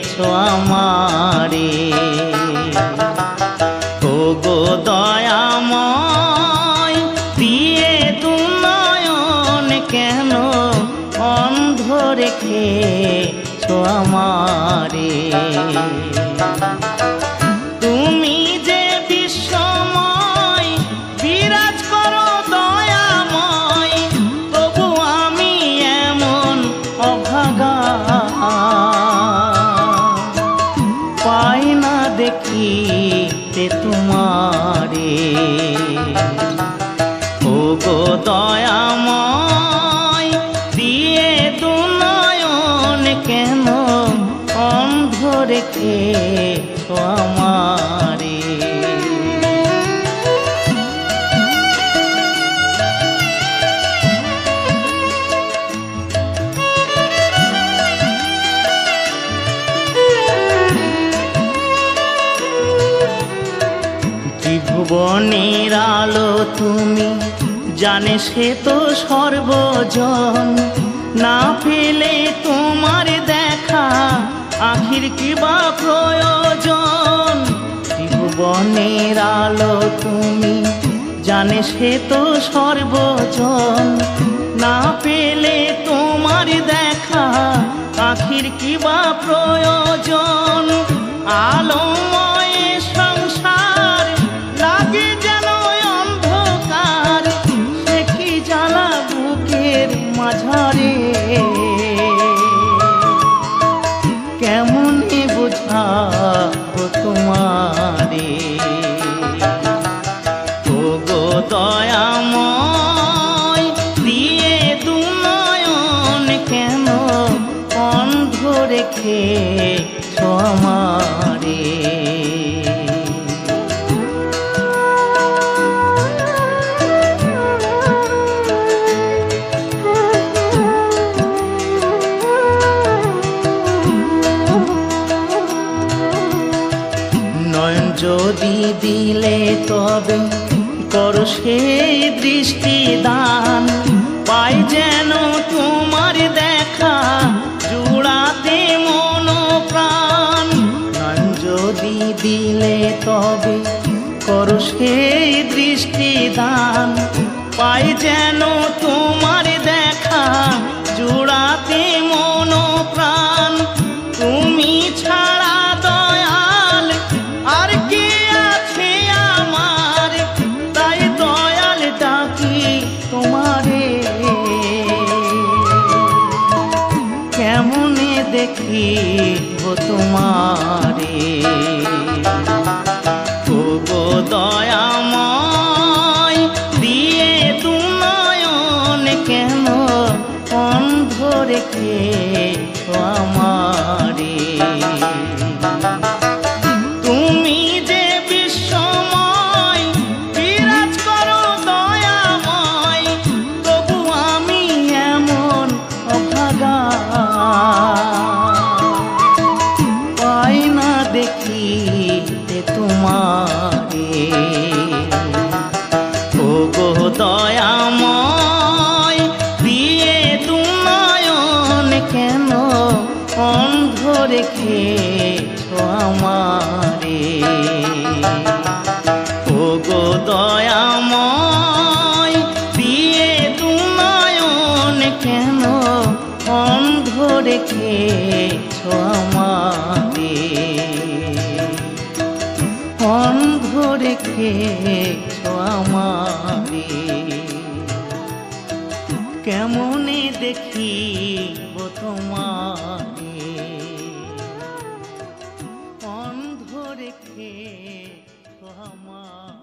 রেখেছো আমারে। ওগো দয়াময় দিয়ে দু নয়ন কেন অন্ধ রেখেছো আমারে। তুমি যে বিশ্বময় বিরাজ করো দয়াময়, তবু আমি এমন অভাগা পাই না দেখিতে তোমারে। ওগো দয়াময় দিয়ে দু নয়ন কেন অন্ধ রেখেছো আমারে। ত্রিভুবনের আলো তুমি, জানে সে তো সর্বজন। না পেলে তোমার দেখা আখির কিবা প্রয়োজন। ত্রিভুবনের আলো তুমি, জানে সে তো সর্বজন। না পেলে তোমার দেখা আখির কিবা প্রয়োজন। আলোময় সংসার লাগে যেন অন্ধকার, সে কি জ্বালা বুকের মাঝারে। কেমনে বোঝাবো তোমারে। ওগো দয়াময় দিয়ে দু নয়ন কেন অন্ধ রেখেছো আমারে। নয়ন যদি দিলে তবে করো সেই দৃষ্টি দান, পাই যেন তোমার দেখা জুড়াতে মন প্রাণ। নয়ন যদি দিলে তবে করো সেই দৃষ্টি দান, পাই যেন তোমার দেখা জুড়াতে মন প্রাণ। তুমি ছাড়া দয়াল আর কে আছে আমার, তাই দয়াল ডাকি তোমারে। কেমনে দেখিব তোমারে। ওগো দয়াময় দিয়ে দু নয়ন কেন অন্ধ রেখেছো আমারে। তুমি যে বিশ্বময় বিরাজ করো দয়াময়, তবু আমি এমন অভাগা পাই না দেখিতে তোমারে। ওগো দয়াময় দিয়ে দু নয়ন কেন অন্ধ রেখেছো আমারে। ওগো দয়াময় দিয়ে দু নয়ন কেন অন্ধ রেখেছো আমারে। অন্ধ রেখেছো আমারে। কেমনে দেখিব তোমারে। অন্ধ রেখেছো আমারে।